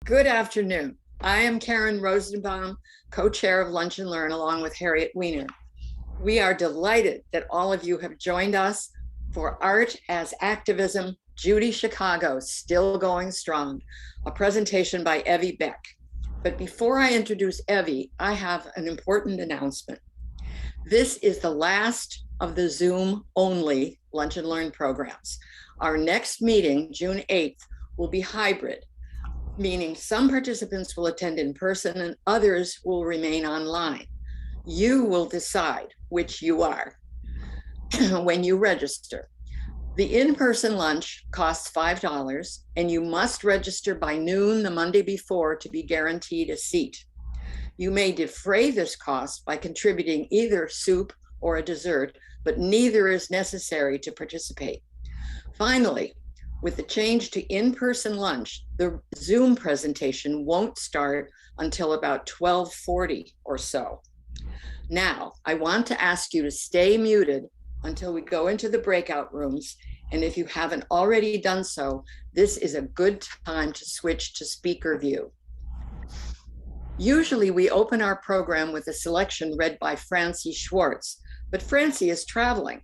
Good afternoon. I am Karen Rosenbaum, co-chair of Lunch and Learn, along with Harriet Weiner. We are delighted that all of you have joined us for Art as Activism, Judy Chicago, Still Going Strong, a presentation by Evi Beck. But before I introduce Evi, I have an important announcement. This is the last of the Zoom-only Lunch and Learn programs. Our next meeting, June 8th, will be hybrid, meaning some participants will attend in person and others will remain online. You will decide which you are when you register. The in-person lunch costs $5 and you must register by noon the Monday before to be guaranteed a seat. You may defray this cost by contributing either soup or a dessert, but neither is necessary to participate. Finally, with the change to in-person lunch, the Zoom presentation won't start until about 12:40 or so. Now, I want to ask you to stay muted until we go into the breakout rooms. And if you haven't already done so, this is a good time to switch to speaker view. Usually we open our program with a selection read by Francie Schwartz, but Francie is traveling.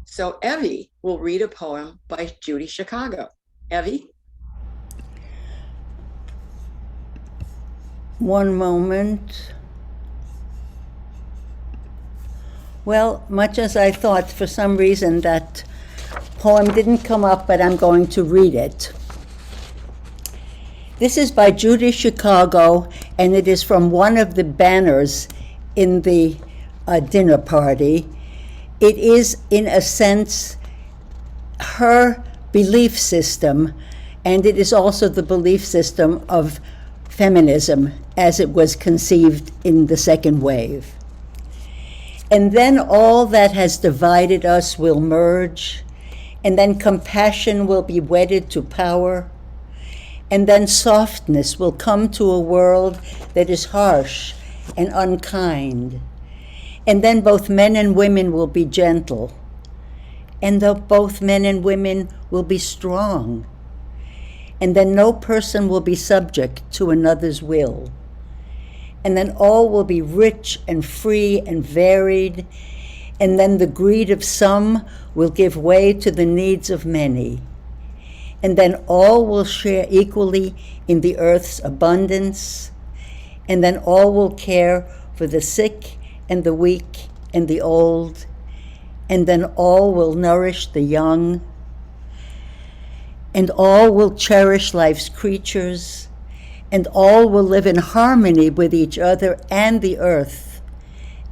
So Evi will read a poem by Judy Chicago. Evi? One moment. Well, much as I thought, for some reason that poem didn't come up, but I'm going to read it. This is by Judy Chicago, and it is from one of the banners in the dinner party. It is, in a sense, her belief system, and it is also the belief system of feminism as it was conceived in the second wave. And then all that has divided us will merge, and then compassion will be wedded to power, and then softness will come to a world that is harsh and unkind. And then both men and women will be gentle. And both men and women will be strong. And then no person will be subject to another's will. And then all will be rich and free and varied. And then the greed of some will give way to the needs of many. And then all will share equally in the earth's abundance. And then all will care for the sick and the weak and the old. And then all will nourish the young. And all will cherish life's creatures. And all will live in harmony with each other and the earth.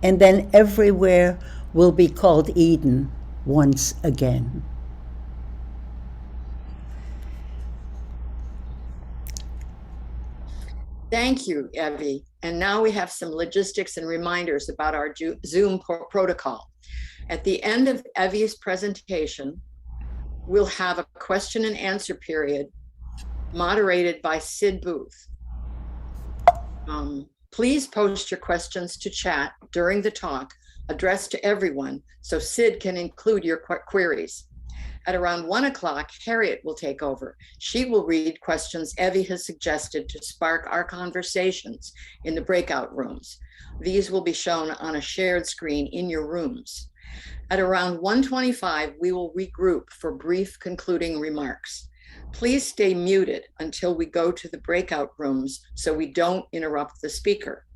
And then everywhere will be called Eden once again. Thank you, Evi. And now we have some logistics and reminders about our Zoom protocol. At the end of Evi's presentation, we'll have a question and answer period moderated by Sid Booth. Please post your questions to chat during the talk, addressed to everyone, so Sid can include your queries. At around 1 o'clock, Harriet will take over. She will read questions Evi has suggested to spark our conversations in the breakout rooms. These will be shown on a shared screen in your rooms. At around 1:25, we will regroup for brief concluding remarks. Please stay muted until we go to the breakout rooms so we don't interrupt the speaker.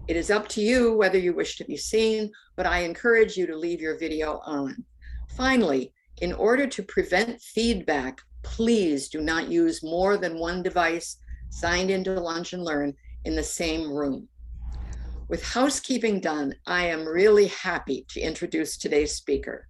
It is up to you whether you wish to be seen, but I encourage you to leave your video on. Finally, in order to prevent feedback, please do not use more than one device signed into Lunch and Learn in the same room. With housekeeping done, I am really happy to introduce today's speaker.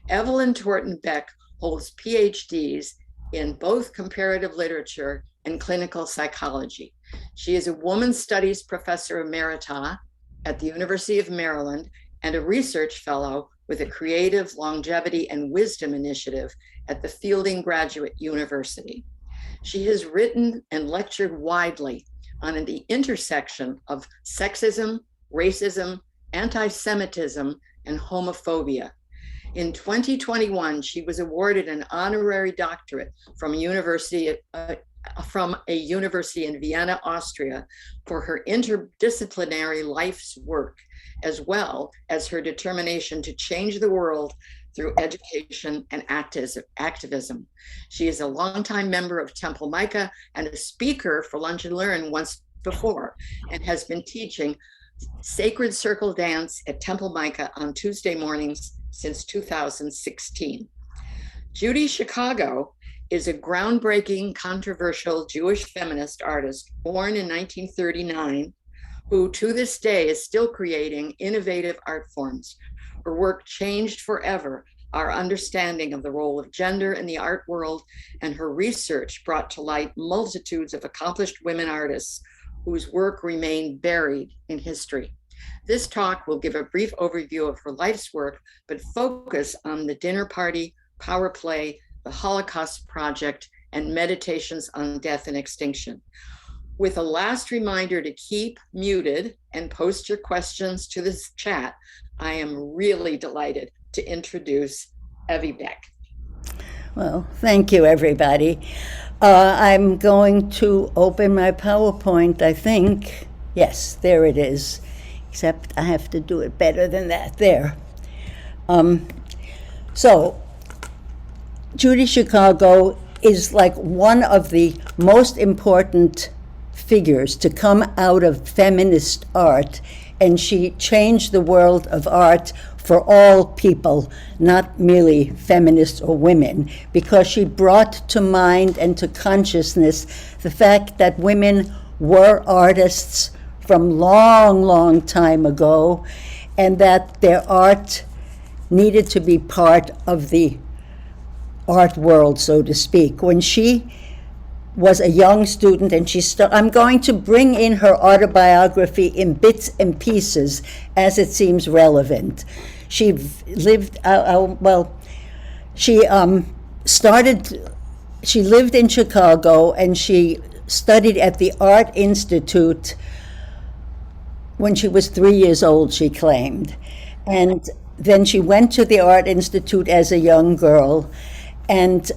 Evelyn Torton Beck holds Ph.D.s in both comparative literature and clinical psychology. She is a women's studies professor emerita at the University of Maryland and a research fellow with a creative longevity and wisdom initiative at the Fielding Graduate University. She has written and lectured widely on the intersection of sexism, racism, anti-Semitism, and homophobia. In 2021, she was awarded an honorary doctorate from University from a university in Vienna, Austria, for her interdisciplinary life's work, as well as her determination to change the world through education and activism. She is a longtime member of Temple Micah and a speaker for Lunch and Learn once before, and has been teaching Sacred Circle dance at Temple Micah on Tuesday mornings since 2016. Judy Chicago is a groundbreaking, controversial Jewish feminist artist born in 1939, who to this day is still creating innovative art forms. Her work changed forever our understanding of the role of gender in the art world, and her research brought to light multitudes of accomplished women artists whose work remained buried in history. This talk will give a brief overview of her life's work, but focus on the dinner party, power play, the Holocaust Project, and meditations on death and extinction. With a last reminder to keep muted and post your questions to this chat, I am really delighted to introduce Evi Beck. Well, thank you, everybody. I'm going to open my PowerPoint, I think. Yes, there it is. Except I have to do it better than that. There. So, Judy Chicago is like one of the most important figures to come out of feminist art, and she changed the world of art for all people, not merely feminists or women, because she brought to mind and to consciousness the fact that women were artists from long, long time ago, and that their art needed to be part of the art world, so to speak. When she was a young student, and I'm going to bring in her autobiography in bits and pieces as it seems relevant. She lived, she lived in Chicago, and she studied at the Art Institute when she was 3 years old, she claimed. And then she went to the Art Institute as a young girl, and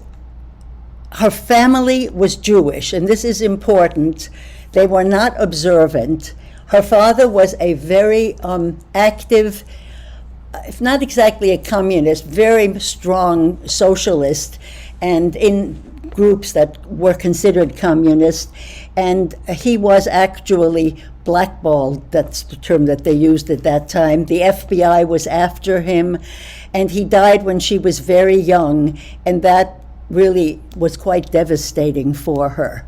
her family was Jewish, and this is important. They were not observant. Her father was a very active, if not exactly a communist, very strong socialist, and in groups that were considered communist. And he was actually blackballed, that's the term that they used at that time. The FBI was after him, and he died when she was very young, and that really was quite devastating for her.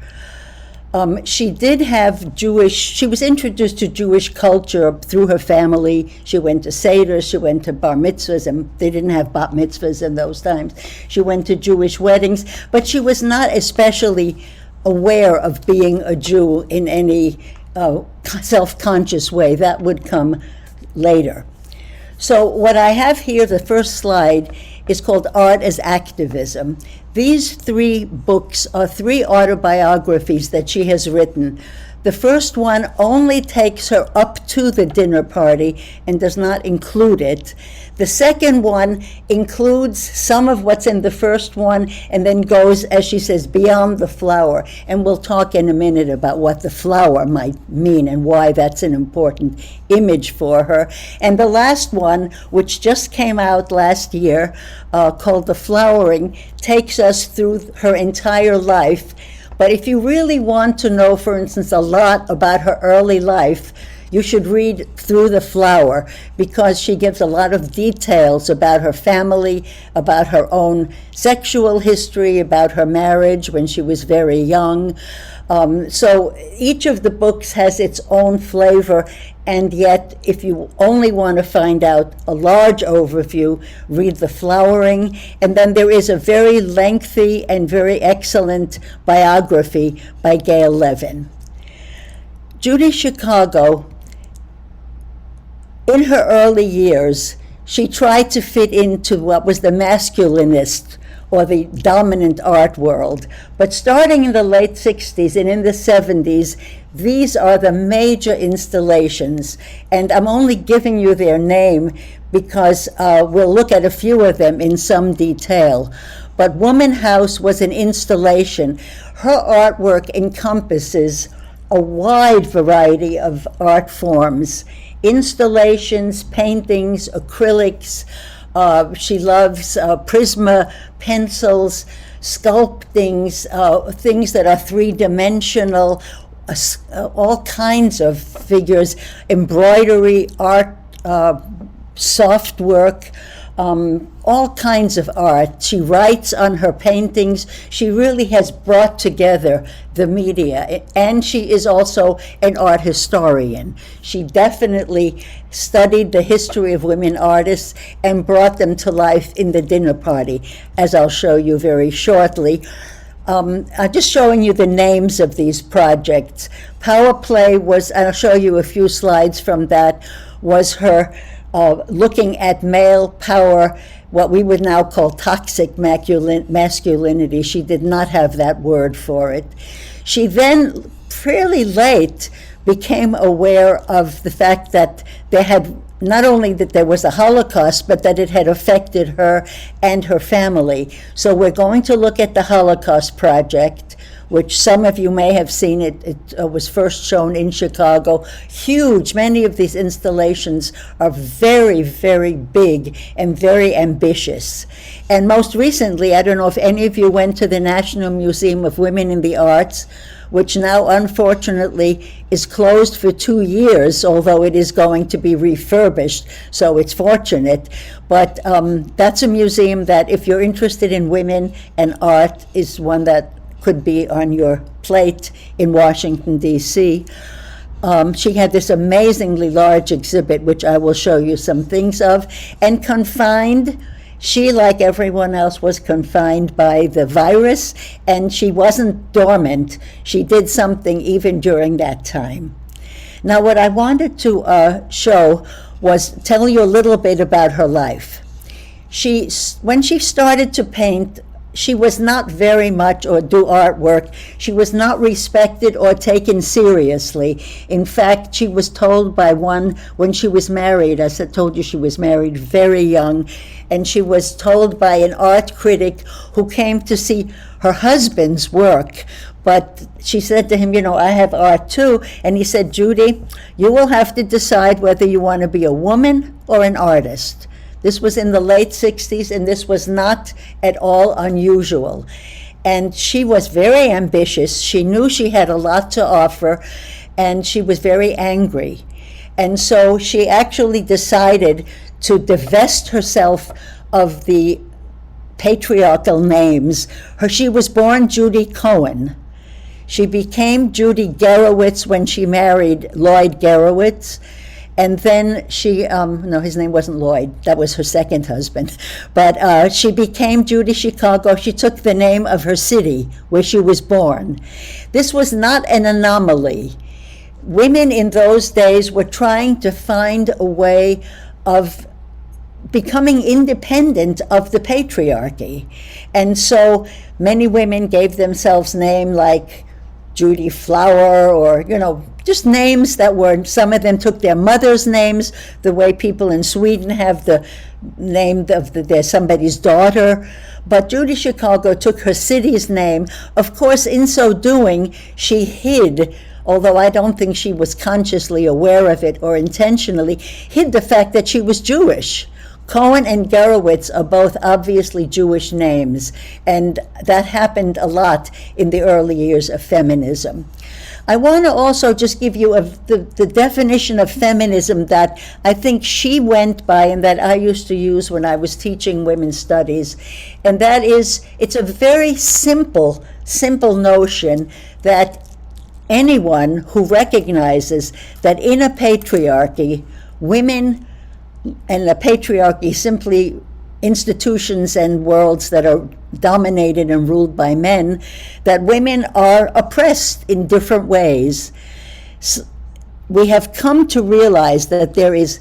She did have she was introduced to Jewish culture through her family. She went to seders, she went to bar mitzvahs, and they didn't have bat mitzvahs in those times. She went to Jewish weddings, but she was not especially aware of being a Jew in any self-conscious way. That would come later. So what I have here, the first slide, is called Art as Activism. These 3 books are 3 autobiographies that she has written. The first one only takes her up to the dinner party and does not include it. The second one includes some of what's in the first one and then goes, as she says, beyond the flower. And we'll talk in a minute about what the flower might mean and why that's an important image for her. And the last one, which just came out last year, called The Flowering, takes us through her entire life. But if you really want to know, for instance, a lot about her early life, you should read Through the Flower, because she gives a lot of details about her family, about her own sexual history, about her marriage when she was very young. So each of the books has its own flavor, and yet if you only want to find out a large overview, read The Flowering. And then there is a very lengthy and very excellent biography by Gail Levin. Judy Chicago, in her early years, she tried to fit into what was the masculinist or the dominant art world. But starting in the late 60s and in the 70s, these are the major installations. And I'm only giving you their name because we'll look at a few of them in some detail. but Woman House was an installation. Her artwork encompasses a wide variety of art forms, installations, paintings, acrylics. She loves Prisma pencils, sculptings, things that are three-dimensional, all kinds of figures, embroidery, art, soft work, all kinds of art. She writes on her paintings. She really has brought together the media, and she is also an art historian. She definitely studied the history of women artists and brought them to life in the dinner party, as I'll show you very shortly. I'm just showing you the names of these projects. Power Play was, I'll show you a few slides from that, was her looking at male power, what we would now call toxic masculinity. She did not have that word for it. She then, fairly late, became aware of the fact that there had, not only that there was a Holocaust, but that it had affected her and her family. So we're going to look at the Holocaust Project, which some of you may have seen. It was first shown in Chicago. Huge. Many of these installations are very, very big and very ambitious. And most recently, I don't know if any of you went to the National Museum of Women in the Arts, which now unfortunately is closed for 2 years, although it is going to be refurbished, so it's fortunate. But that's a museum that, if you're interested in women and art, is one that could be on your plate in Washington, D.C. She had this amazingly large exhibit, which I will show you some things of, and confined. She, like everyone else, was confined by the virus, and she wasn't dormant. She did something even during that time. Now, what I wanted to show was tell you a little bit about her life. When she started to paint, she was not very much, or do artwork, she was not respected or taken seriously. In fact, she was told by one, when she was married, as I told you, she was married very young, and she was told by an art critic who came to see her husband's work. But she said to him, you know, I have art too. And he said, Judy, you will have to decide whether you want to be a woman or an artist. This was in the late 60s, and this was not at all unusual. And she was very ambitious. She knew she had a lot to offer, and she was very angry. And so she actually decided to divest herself of the patriarchal names. She was born Judy Cohen. She became Judy Gerowitz when she married Lloyd Gerowitz. And then she, no, his name wasn't Lloyd, that was her second husband. But she became Judy Chicago. She took the name of her city where she was born. This was not an anomaly. Women in those days were trying to find a way of becoming independent of the patriarchy. And so many women gave themselves names like Judy Flower, or, you know, just names that were, some of them took their mother's names, the way people in Sweden have the name of their somebody's daughter. But Judy Chicago took her city's name. Of course, in so doing, she hid, although I don't think she was consciously aware of it or intentionally, hid the fact that she was Jewish. Cohen and Gerowitz are both obviously Jewish names, and that happened a lot in the early years of feminism. I want to also just give you the definition of feminism that I think she went by and that I used to use when I was teaching women's studies, and that is, it's a very simple notion that anyone who recognizes that in a patriarchy, women, and the patriarchy simply institutions and worlds that are dominated and ruled by men, that women are oppressed in different ways. We have come to realize that there is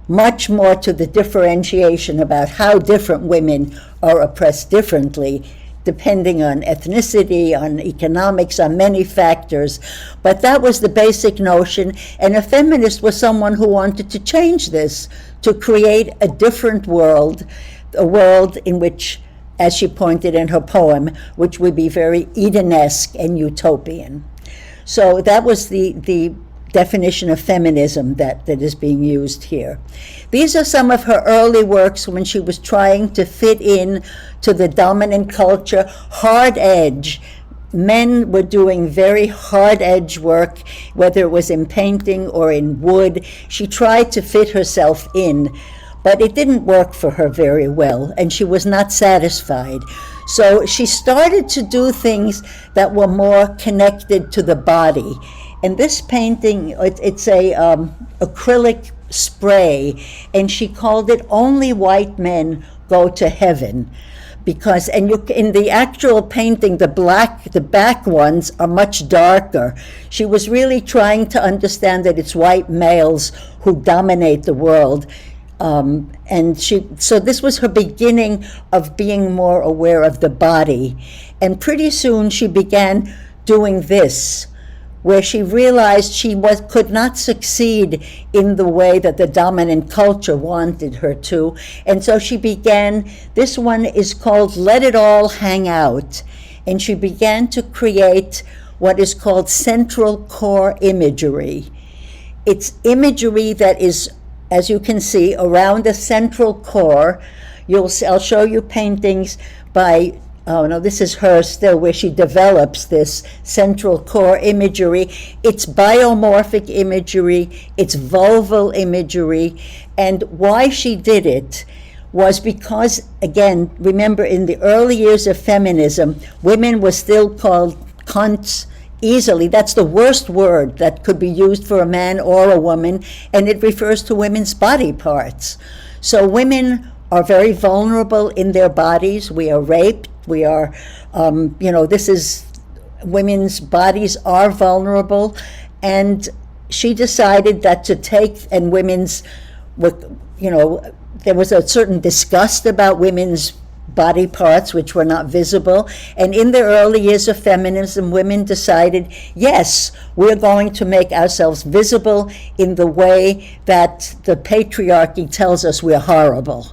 much more to the differentiation about how different women are oppressed differently, depending on ethnicity, on economics, on many factors. But that was the basic notion, and a feminist was someone who wanted to change this, to create a different world, a world in which as she pointed in her poem, which would be very Edenesque and utopian. So that was the definition of feminism that is being used here. These are some of her early works when she was trying to fit in to the dominant culture, hard edge. Men were doing very hard edge work, whether it was in painting or in wood. She tried to fit herself in, but it didn't work for her very well, and she was not satisfied. So she started to do things that were more connected to the body. And this painting, it's a acrylic spray, and she called it "Only White Men Go to Heaven." Because, and you, in the actual painting, the back ones are much darker. She was really trying to understand that it's white males who dominate the world. So this was her beginning of being more aware of the body. And pretty soon she began doing this, where she realized she could not succeed in the way that the dominant culture wanted her to. And so she began, this one is called Let It All Hang Out. And she began to create what is called central core imagery. It's imagery that is, as you can see, around a central core. I'll show you paintings by, oh no, this is her still, where she develops this central core imagery. It's biomorphic imagery, it's vulval imagery, and why she did it was because, again, remember in the early years of feminism, women were still called cunts easily. That's the worst word that could be used for a man or a woman, and it refers to women's body parts. So women are very vulnerable in their bodies. We are raped. We are, women's bodies are vulnerable. And she decided that to take, and women's, there was a certain disgust about women's body parts which were not visible. And in the early years of feminism, women decided, yes, we're going to make ourselves visible in the way that the patriarchy tells us we're horrible.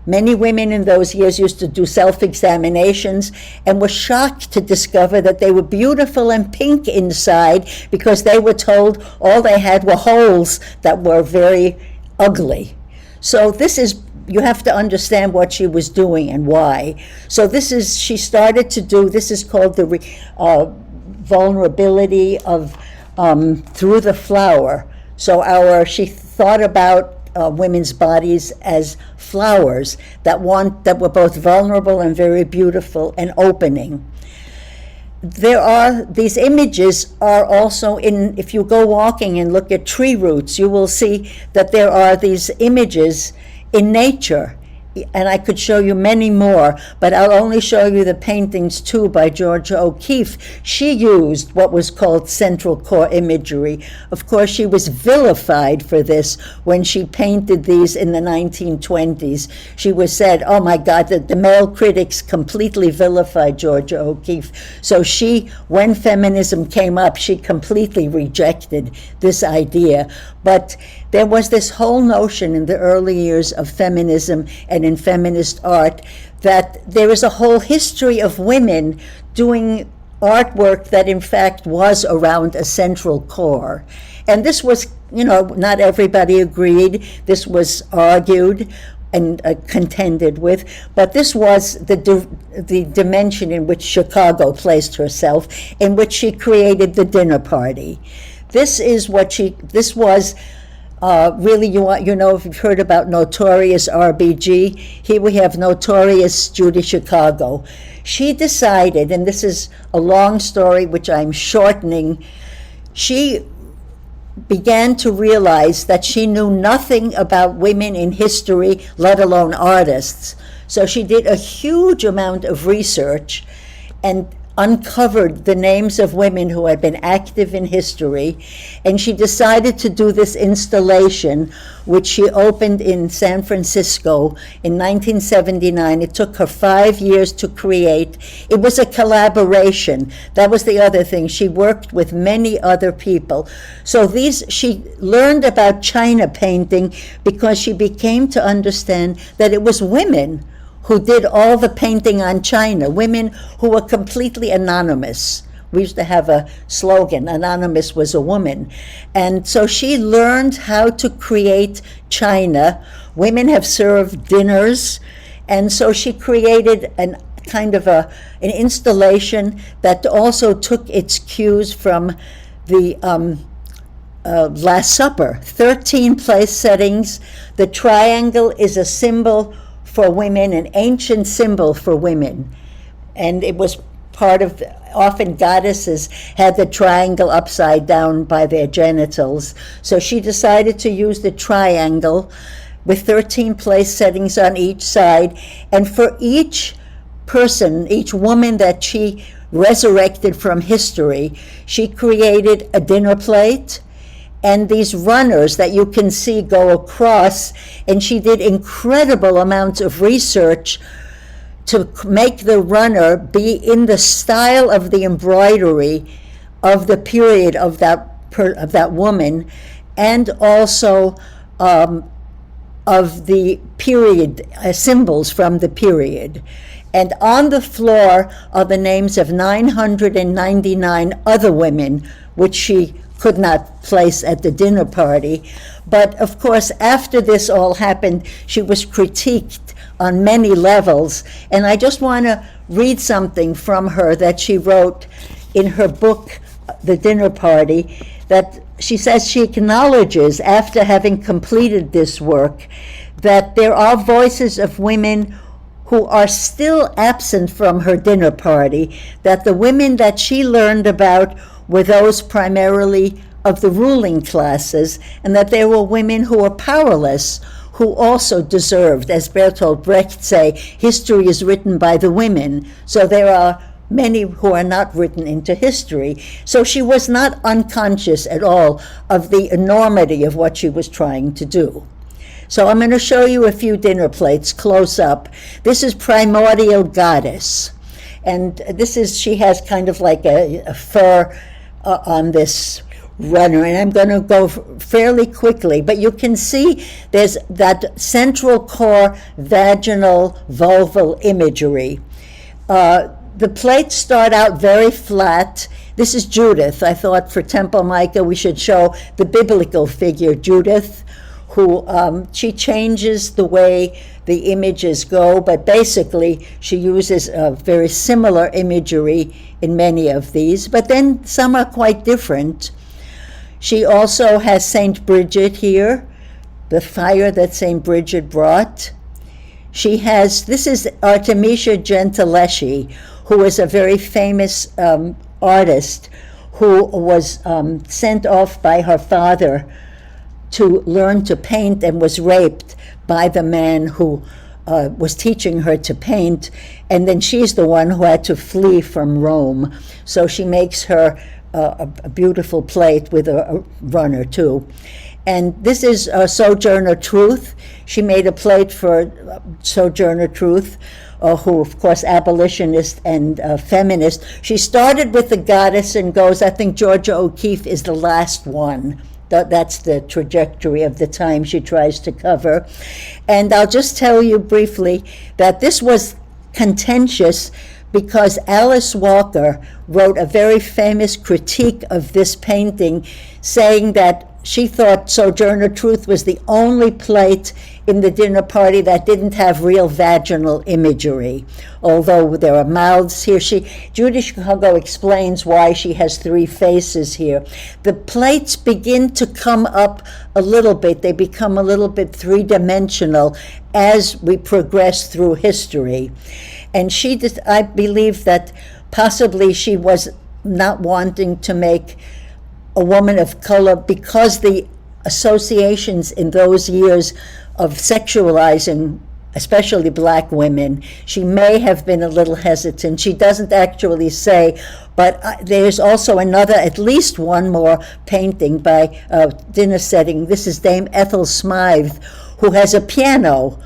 Many women in those years used to do self-examinations and were shocked to discover that they were beautiful and pink inside because they were told all they had were holes that were very ugly. So you have to understand what she was doing and why. So she started to do, this is called the vulnerability of through the flower. So she thought about women's bodies as flowers that were both vulnerable and very beautiful and opening. These images are also if you go walking and look at tree roots, you will see that there are these images in nature. And I could show you many more, but I'll only show you the paintings too by Georgia O'Keeffe. She used what was called central core imagery. Of course, she was vilified for this when she painted these in the 1920s. She was said, oh my God, the male critics completely vilified Georgia O'Keeffe. So when feminism came up, she completely rejected this idea. But there was this whole notion in the early years of feminism and in feminist art that there is a whole history of women doing artwork that in fact was around a central core. And this was, not everybody agreed. This was argued and contended with, but this was the dimension in which Chicago placed herself, in which she created the dinner party. This was really, if you've heard about Notorious RBG, here we have Notorious Judy Chicago. She decided, and this is a long story which I'm shortening, she began to realize that she knew nothing about women in history, let alone artists. So she did a huge amount of research and uncovered the names of women who had been active in history, and she decided to do this installation, which she opened in San Francisco in 1979. It took her 5 years to create. It was a collaboration. That was the other thing. She worked with many other people. So she learned about China painting because she became to understand that it was women who did all the painting on China, women who were completely anonymous. We used to have a slogan, anonymous was a woman. And so she learned how to create China. Women have served dinners. And so she created an an installation that also took its cues from the Last Supper. 13 place settings. The triangle is a symbol for women, an ancient symbol for women. And it was part of, often goddesses had the triangle upside down by their genitals. So she decided to use the triangle with 13 place settings on each side. And for each person, each woman that she resurrected from history, she created a dinner plate and these runners that you can see go across. And she did incredible amounts of research to make the runner be in the style of the embroidery of the period of that woman, and also of the period, symbols from the period. And on the floor are the names of 999 other women, which she could not place at the dinner party. But of course, after this all happened, she was critiqued on many levels. And I just want to read something from her that she wrote in her book, The Dinner Party, that she says she acknowledges, after having completed this work, that there are voices of women who are still absent from her dinner party, that the women that she learned about were those primarily of the ruling classes, and that there were women who were powerless, who also deserved, as Bertolt Brecht say, history is written by the women. So there are many who are not written into history. So she was not unconscious at all of the enormity of what she was trying to do. So I'm going to show you a few dinner plates close up. This is Primordial Goddess. And this is, she has kind of like a fur on this runner, and I'm going to go fairly quickly, but you can see there's that central core vaginal vulval imagery. The plates start out very flat. This is Judith. I thought for Temple Micah we should show the biblical figure Judith, who she changes the way the images go, but basically she uses a very similar imagery in many of these, but then some are quite different. She also has Saint Bridget here, the fire that Saint Bridget brought. She has, this is Artemisia Gentileschi, who is a very famous artist who was sent off by her father to learn to paint and was raped by the man who was teaching her to paint. And then she's the one who had to flee from Rome. So she makes her a beautiful plate with a runner too. And this is Sojourner Truth. She made a plate for Sojourner Truth, who of course abolitionist and feminist. She started with the goddess and goes, I think Georgia O'Keeffe is the last one. That's the trajectory of the time she tries to cover. And I'll just tell you briefly that this was contentious because Alice Walker wrote a very famous critique of this painting, saying that she thought Sojourner Truth was the only plate in the dinner party that didn't have real vaginal imagery, although there are mouths here. Judy Chicago explains why she has three faces here. The plates begin to come up a little bit. They become a little bit three-dimensional as we progress through history. And I believe that possibly she was not wanting to make a woman of color because the associations in those years of sexualizing, especially black women, she may have been a little hesitant. She doesn't actually say, but there's also another, at least one more painting by dinner setting. This is Dame Ethel Smythe, who has a piano.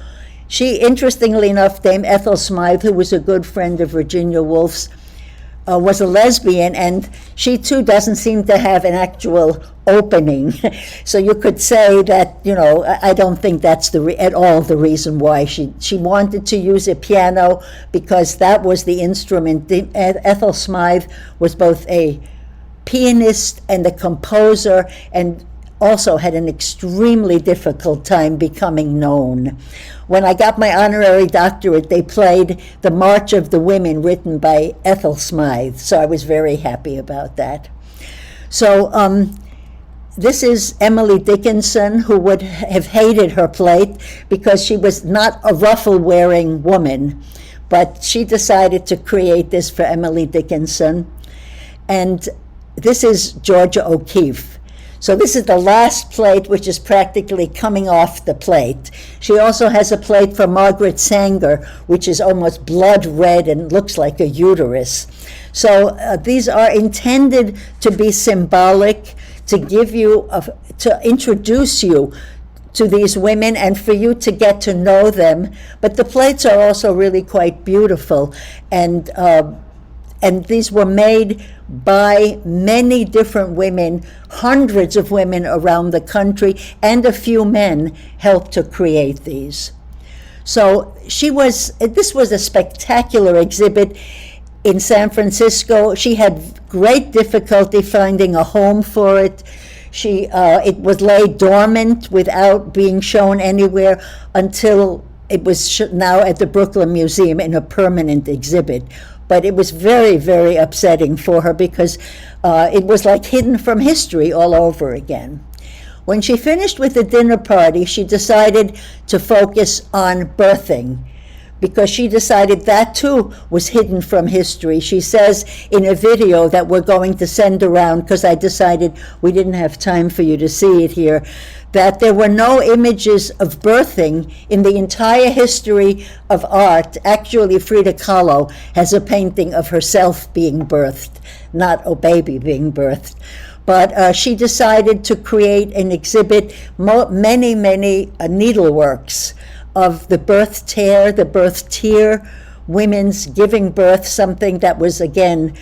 She, interestingly enough, Dame Ethel Smythe, who was a good friend of Virginia Woolf's, was a lesbian, and she too doesn't seem to have an actual opening. So you could say that, I don't think that's at all the reason why she wanted to use a piano, because that was the instrument. Ethel Smythe was both a pianist and a composer, and also had an extremely difficult time becoming known. When I got my honorary doctorate, they played the March of the Women, written by Ethel Smythe, so I was very happy about that. So this is Emily Dickinson, who would have hated her plate because she was not a ruffle-wearing woman, but she decided to create this for Emily Dickinson. And this is Georgia O'Keeffe. So this is the last plate, which is practically coming off the plate. She also has a plate for Margaret Sanger, which is almost blood red and looks like a uterus. So these are intended to be symbolic, to give you, to introduce you to these women and for you to get to know them. But the plates are also really quite beautiful, and these were made by many different women, hundreds of women around the country, and a few men helped to create these. So this was a spectacular exhibit in San Francisco. She had great difficulty finding a home for it. It was laid dormant without being shown anywhere until it was now at the Brooklyn Museum in a permanent exhibit. But it was very, very upsetting for her because it was like hidden from history all over again. When she finished with the dinner party, she decided to focus on birthing, because she decided that too was hidden from history. She says in a video that we're going to send around, because I decided we didn't have time for you to see it here, that there were no images of birthing in the entire history of art. Actually, Frida Kahlo has a painting of herself being birthed, not a baby being birthed. But she decided to create an exhibit, many needleworks of the birth tear, the birth tear, women's giving birth, something that was, again,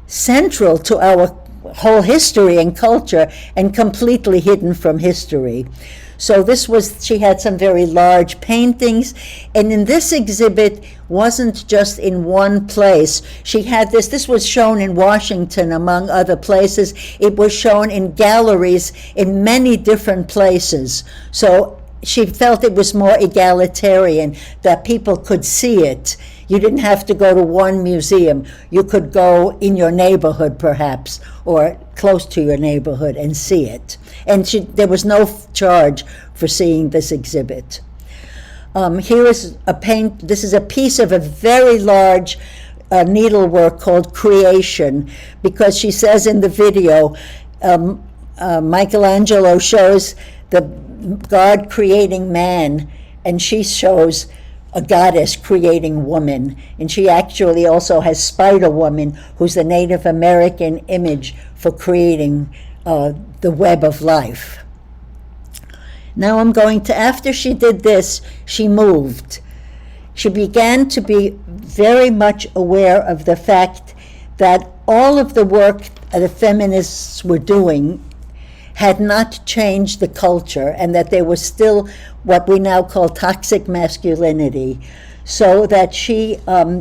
central to our whole history and culture and completely hidden from history. So she had some very large paintings, and in this exhibit wasn't just in one place. She had this was shown in Washington, among other places. It was shown in galleries in many different places. So she felt it was more egalitarian, that people could see it. You didn't have to go to one museum. You could go in your neighborhood, perhaps, or close to your neighborhood and see it. And there was no charge for seeing this exhibit. Here is this is a piece of a very large needlework called Creation, because she says in the video, Michelangelo shows the God creating man, and she shows a goddess creating woman. And she actually also has Spider-Woman, who's the Native American image for creating the web of life. Now I'm going to, after she did this, she moved. She began to be very much aware of the fact that all of the work the feminists were doing had not changed the culture, and that there was still what we now call toxic masculinity. So that she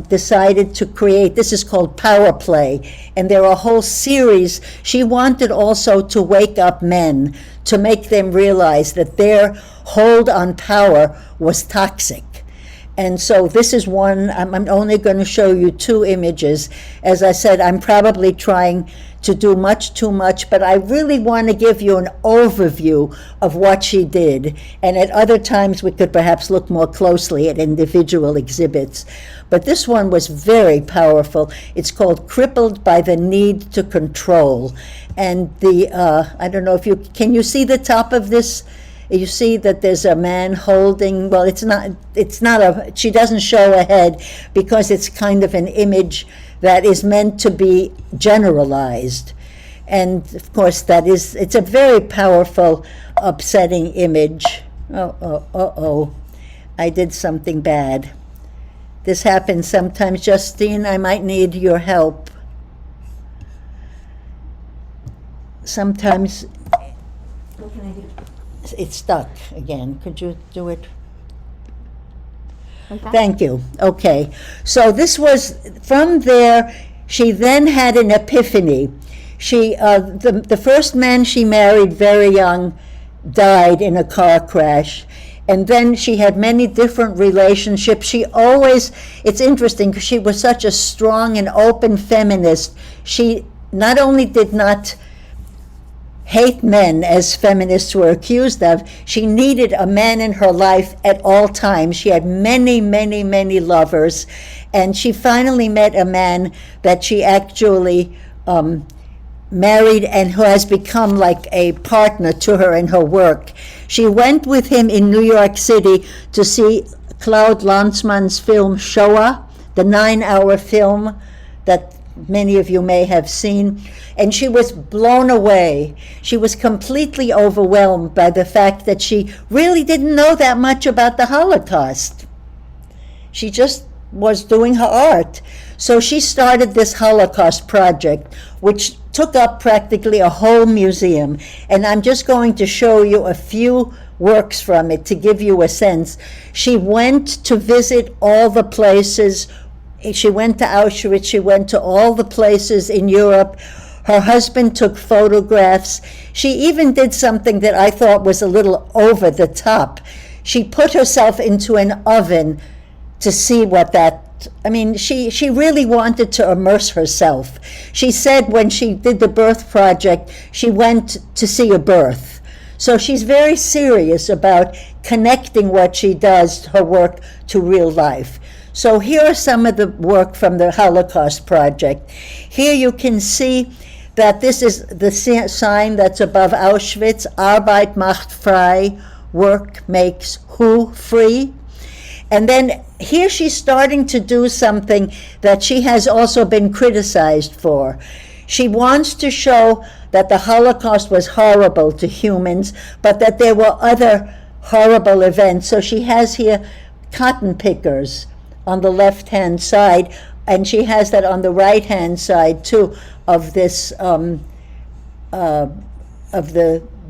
decided to create, this is called Power Play, and there are a whole series. She wanted also to wake up men, to make them realize that their hold on power was toxic. And so this is one. I'm only going to show you two images. As I said, I'm probably trying to do much too much, but I really want to give you an overview of what she did. And at other times we could perhaps look more closely at individual exhibits. But this one was very powerful. It's called Crippled by the Need to Control. And I don't know if can you see the top of this? You see that there's a man holding, well, she doesn't show a head, because it's kind of an image that is meant to be generalized. And of course it's a very powerful, upsetting image. I did something bad. This happens sometimes. Justine, I might need your help. sometimes it's stuck again. Could you do it? Like that? Thank you. Okay. So this was from there. She then had an epiphany. She, the first man she married very young died in a car crash. And then she had many different relationships. She always, it's interesting because she was such a strong and open feminist. She not only did not hate men, as feminists were accused of, she needed a man in her life at all times. She had many, many, many lovers. And she finally met a man that she actually married and who has become like a partner to her in her work. She went with him in New York City to see Claude Lanzmann's film Shoah, the 9-hour film that many of you may have seen, and she was blown away. She was completely overwhelmed by the fact that she really didn't know that much about the Holocaust. She just was doing her art. So she started this Holocaust Project, which took up practically a whole museum. And I'm just going to show you a few works from it to give you a sense. She went to visit all the places. She went to Auschwitz. She went to all the places in Europe. Her husband took photographs. She even did something that I thought was a little over the top. She put herself into an oven to see what that, I mean, she really wanted to immerse herself. She said when she did the birth project, she went to see a birth. So she's very serious about connecting what she does, her work, to real life. So here are some of the work from the Holocaust Project. Here you can see that this is the sign that's above Auschwitz, Arbeit macht frei, work makes who free. And then here she's starting to do something that she has also been criticized for. She wants to show that the Holocaust was horrible to humans, but that there were other horrible events. So she has here cotton pickers on the left-hand side, and she has that on the right-hand side too, of this,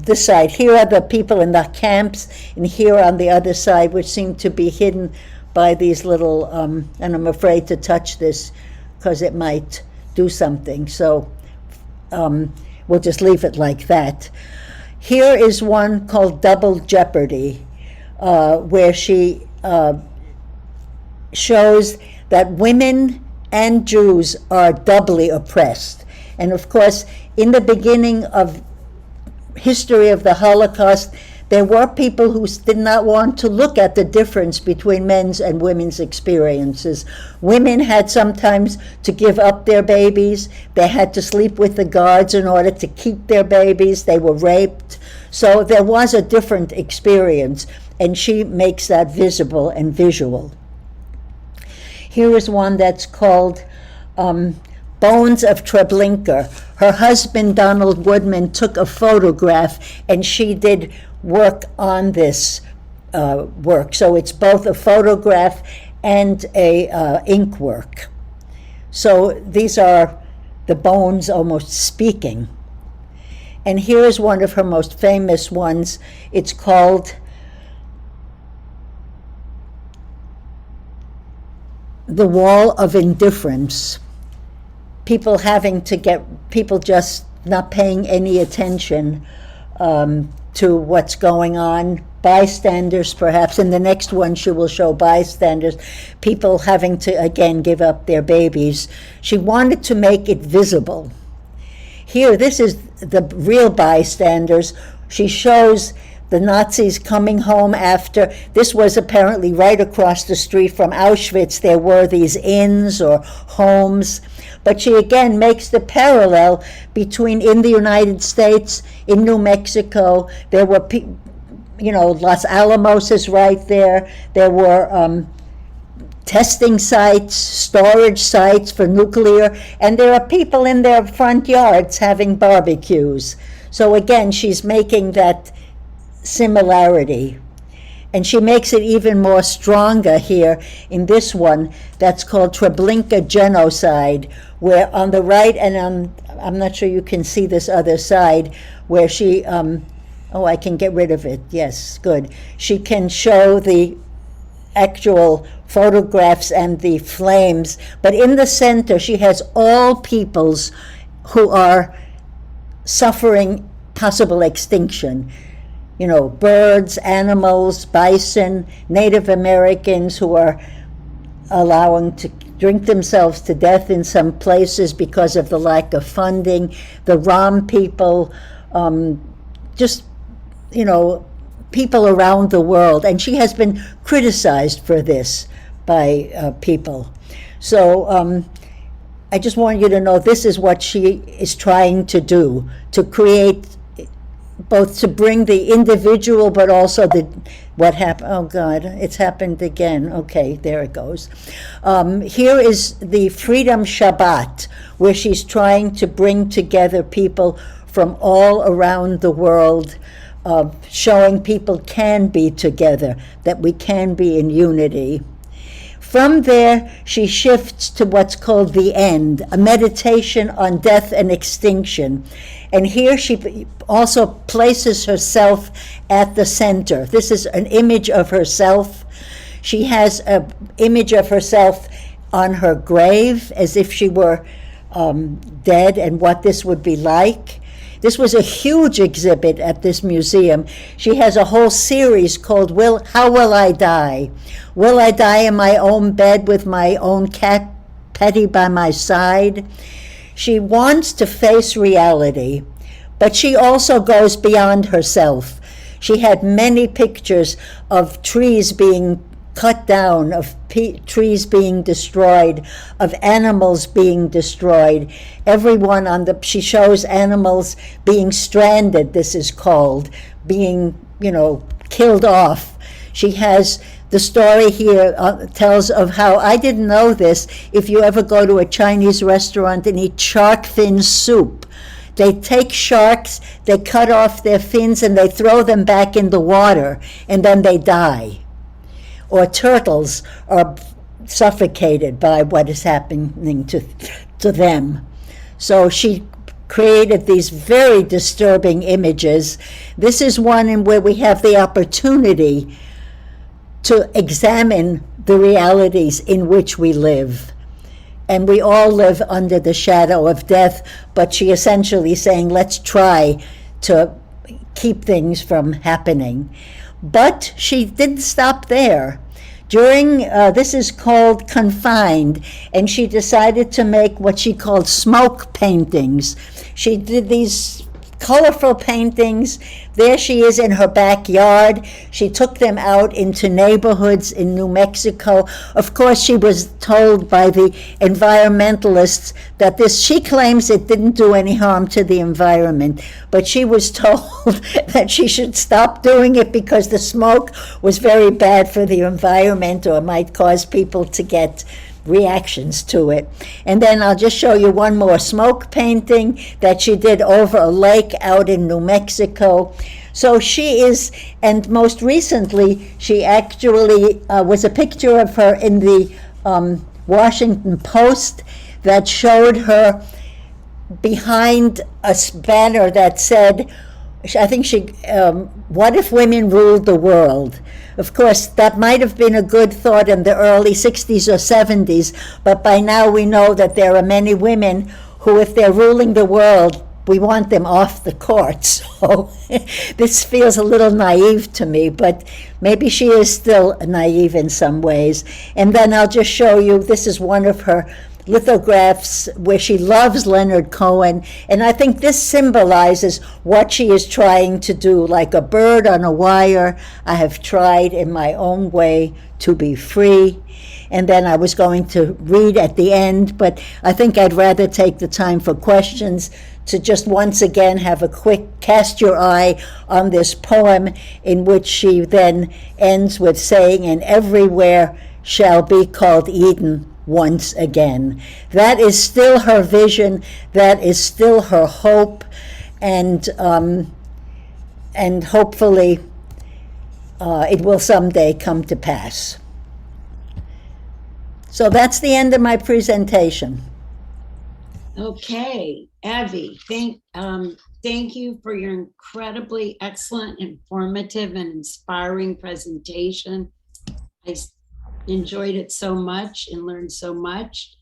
this side. Here are the people in the camps, and here on the other side, which seem to be hidden by these little, and I'm afraid to touch this because it might do something. So we'll just leave it like that. Here is one called Double Jeopardy, where she shows that women and Jews are doubly oppressed. And of course, in the beginning of history of the Holocaust, there were people who did not want to look at the difference between men's and women's experiences. Women had sometimes to give up their babies. They had to sleep with the guards in order to keep their babies. They were raped. So there was a different experience, and she makes that visible and visual. Here is one that's called Bones of Treblinka. Her husband, Donald Woodman, took a photograph, and she did work on this work. So it's both a photograph and a ink work. So these are the bones almost speaking. And here is one of her most famous ones. It's called The Wall of Indifference. People just not paying any attention to what's going on. Bystanders, perhaps. In the next one, she will show bystanders. People having to, again, give up their babies. She wanted to make it visible. Here, this is the real bystanders. She shows the Nazis coming home after. This was apparently right across the street from Auschwitz. There were these inns or homes. But she again makes the parallel between in the United States, in New Mexico, there were, Los Alamos is right there. There were testing sites, storage sites for nuclear, and there are people in their front yards having barbecues. So again, she's making that similarity. And she makes it even more stronger here in this one that's called Treblinka Genocide, where on the right, and I'm not sure you can see this other side, where she, oh, I can get rid of it, yes, good. She can show the actual photographs and the flames, but in the center she has all peoples who are suffering possible extinction. You know, birds, animals, bison, Native Americans who are allowing to drink themselves to death in some places because of the lack of funding, the Rom people, just, you know, people around the world. And she has been criticized for this by people. So I just want you to know this is what she is trying to do, to create, both to bring the individual, but also the what happened. Oh God, it's happened again. Okay, there it goes. Here is the Freedom Shabbat, where she's trying to bring together people from all around the world, showing people can be together, that we can be in unity. From there, she shifts to what's called The End, a meditation on death and extinction. And here she also places herself at the center. This is an image of herself. She has an image of herself on her grave, as if she were dead, and what this would be like. This was a huge exhibit at this museum. She has a whole series called How Will I Die? Will I die in my own bed with my own cat Petty by my side? She wants to face reality, but she also goes beyond herself. She had many pictures of trees being cut down, of trees being destroyed, of animals being destroyed. Everyone she shows animals being stranded, this is called, being, killed off. She has the story here tells of how, I didn't know this, if you ever go to a Chinese restaurant and eat shark fin soup, they take sharks, they cut off their fins, and they throw them back in the water, and then they die. Or turtles are suffocated by what is happening to them. So she created these very disturbing images. This is one in where we have the opportunity to examine the realities in which we live. And we all live under the shadow of death, but she essentially saying, let's try to keep things from happening. But she didn't stop there. During, this is called Confined, and she decided to make what she called smoke paintings. She did these colorful paintings. There she is in her backyard. She took them out into neighborhoods in New Mexico. Of course, she was told by the environmentalists that she claims it didn't do any harm to the environment, but she was told that she should stop doing it because the smoke was very bad for the environment or might cause people to get reactions to it. And then I'll just show you one more smoke painting that she did over a lake out in New Mexico. So she is, and most recently, she actually was a picture of her in the Washington Post that showed her behind a banner that said, I think what if women ruled the world? Of course, that might have been a good thought in the early 60s or 70s, but by now we know that there are many women who, if they're ruling the world, we want them off the court. So this feels a little naive to me, but maybe she is still naive in some ways. And then I'll just show you, this is one of her lithographs where she loves Leonard Cohen, and I think this symbolizes what she is trying to do. Like a bird on a wire, I have tried in my own way to be free. And then I was going to read at the end, but I think I'd rather take the time for questions to just once again have a quick cast your eye on this poem, in which she then ends with saying, and everywhere shall be called Eden once again. That is still her vision, that is still her hope, and hopefully it will someday come to pass. So that's the end of my presentation. Okay, Evi, thank you for your incredibly excellent, informative, and inspiring presentation. I enjoyed it so much and learned so much.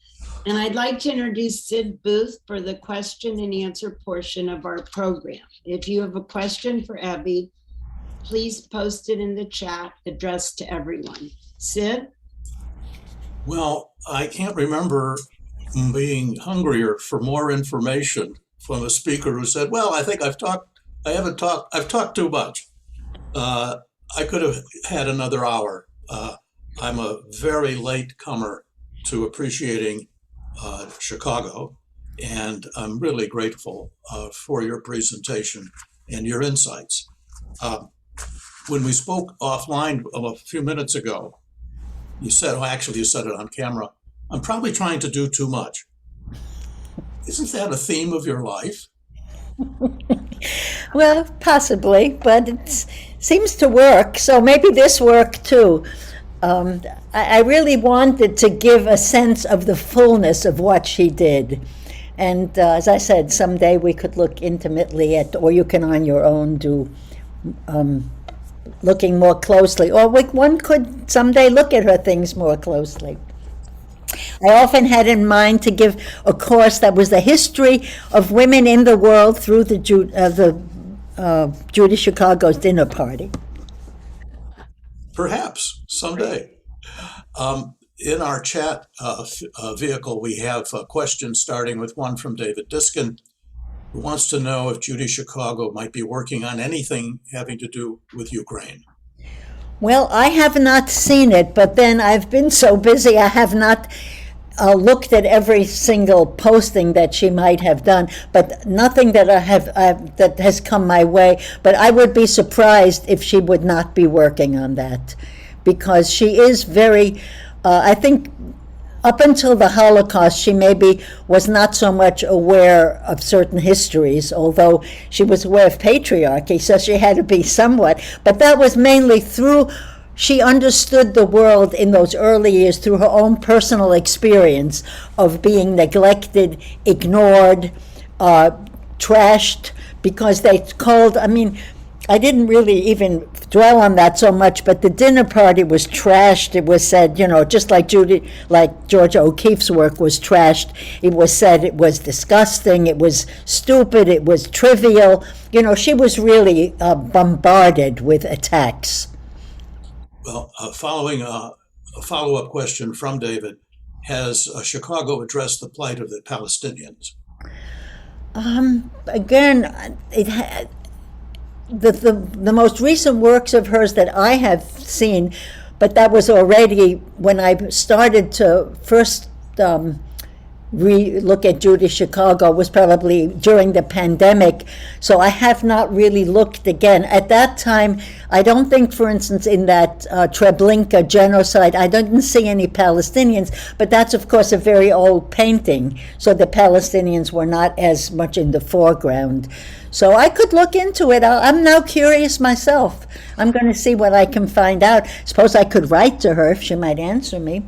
And I'd like to introduce Sid Booth for the question and answer portion of our program. If you have a question for Evi, please post it in the chat addressed to everyone. Sid? Well, I can't remember being hungrier for more information from a speaker who said, well, I think I've talked too much. I could have had another hour. I'm a very late comer to appreciating Chicago, and I'm really grateful for your presentation and your insights. When we spoke offline a few minutes ago, you said, well, actually you said it on camera, I'm probably trying to do too much. Isn't that a theme of your life? Well, possibly, but it seems to work, so maybe this worked too. I really wanted to give a sense of the fullness of what she did. And as I said, someday we could look intimately at, or you can on your own do looking more closely, or one could someday look at her things more closely. I often had in mind to give a course that was the history of women in the world through the Judy Chicago's dinner party. Perhaps someday. In our chat vehicle, we have a question starting with one from David Diskin, who wants to know if Judy Chicago might be working on anything having to do with Ukraine. Well, I have not seen it, but then I've been so busy I have not looked at every single posting that she might have done, but nothing that that has come my way. But I would be surprised if she would not be working on that, because she is very, I think up until the Holocaust, she maybe was not so much aware of certain histories, although she was aware of patriarchy, so she had to be somewhat. But that was mainly through, she understood the world in those early years through her own personal experience of being neglected, ignored, trashed, because they called, I mean, I didn't really even dwell on that so much, but the dinner party was trashed. It was said, just like Georgia O'Keeffe's work was trashed. It was said it was disgusting, it was stupid, it was trivial. She was really bombarded with attacks. Well, following a follow-up question from David, has Chicago addressed the plight of the Palestinians? Again, the most recent works of hers that I have seen, but that was already when I started to first look at Judy Chicago, was probably during the pandemic, so I have not really looked again. At that time, I don't think, for instance, in that Treblinka Genocide, I didn't see any Palestinians, but that's of course a very old painting, so the Palestinians were not as much in the foreground. So I could look into it. I'm now curious myself. I'm going to see what I can find out. Suppose I could write to her if she might answer me.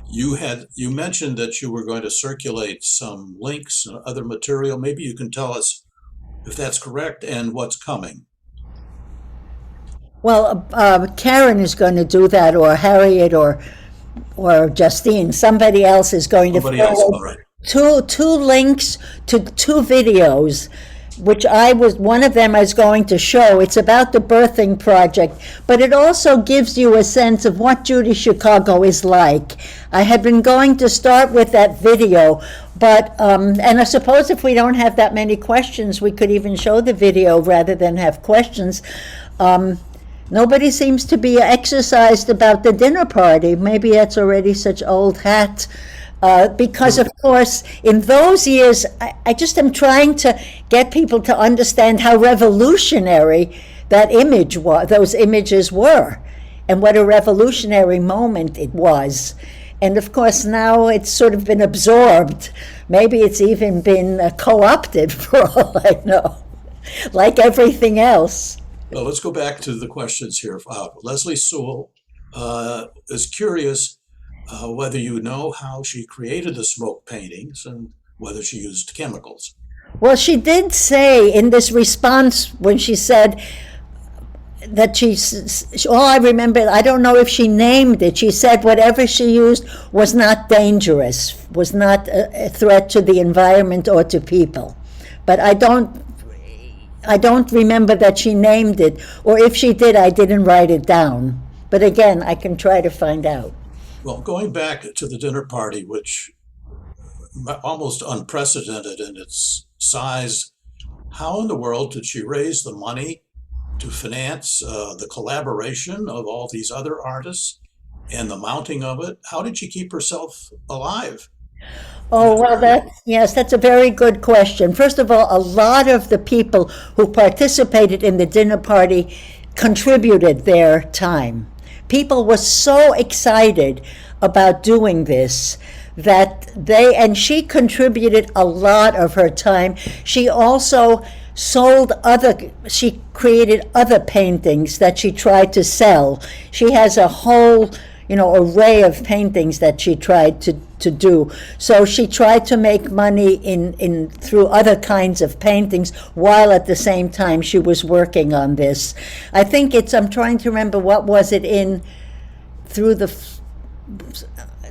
You mentioned that you were going to circulate some links and other material. Maybe you can tell us if that's correct and what's coming. Well, Karen is going to do that, or Harriet, or Justine. Somebody else is going Somebody to else, all right. two links to two videos, which one of them I was going to show. It's about the birthing project, but it also gives you a sense of what Judy Chicago is like. I had been going to start with that video, but, and I suppose if we don't have that many questions, we could even show the video rather than have questions. Nobody seems to be exercised about the dinner party. Maybe that's already such old hat. Because, of course, in those years, I just am trying to get people to understand how revolutionary that those images were, and what a revolutionary moment it was. And, of course, now it's sort of been absorbed. Maybe it's even been co-opted, for all I know, like everything else. Well, let's go back to the questions here. Leslie Sewell is curious whether you know how she created the smoke paintings and whether she used chemicals. Well, she did say in this response when she said that all I remember, I don't know if she named it, she said whatever she used was not dangerous, was not a threat to the environment or to people. But I don't remember that she named it, or if she did, I didn't write it down. But again, I can try to find out. Well, going back to the dinner party, which almost unprecedented in its size, how in the world did she raise the money to finance the collaboration of all these other artists and the mounting of it? How did she keep herself alive? Oh, well, that's a very good question. First of all, a lot of the people who participated in the dinner party contributed their time. People were so excited about doing this and she contributed a lot of her time. She also she created other paintings that she tried to sell. She has a whole, array of paintings that she tried to do. So she tried to make money through other kinds of paintings while at the same time she was working on this. I think I'm trying to remember what was it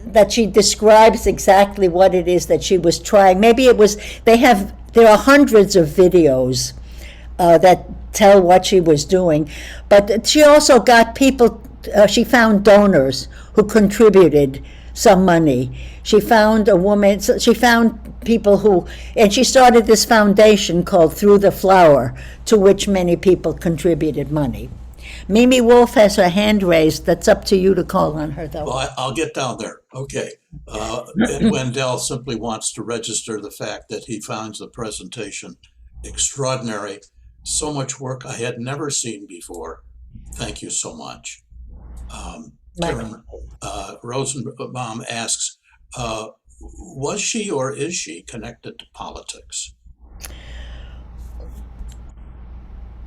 that she describes exactly what it is that she was trying. Maybe it was, there are hundreds of videos that tell what she was doing, but she also got people, she found donors who contributed some money. She found she found people and she started this foundation called Through the Flower, to which many people contributed money. Mimi Wolf has her hand raised. That's up to you to call on her, though. Well, I'll get down there. Okay. Ed Wendell simply wants to register the fact that he finds the presentation extraordinary. So much work I had never seen before. Thank you so much. Karen Rosenbaum asks, was she or is she connected to politics?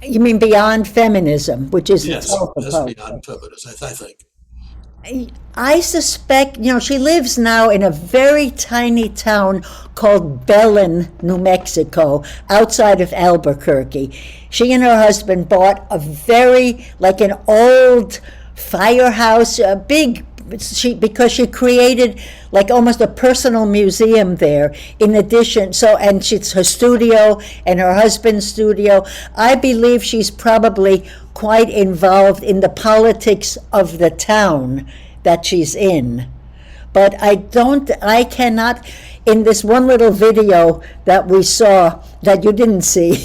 You mean beyond feminism, which is yes, beyond feminism, I think. I suspect, she lives now in a very tiny town called Belen, New Mexico, outside of Albuquerque. She and her husband bought an old firehouse, because she created like almost a personal museum there. In addition, and she's her studio and her husband's studio. I believe she's probably quite involved in the politics of the town that she's in. But I cannot, in this one little video that we saw that you didn't see,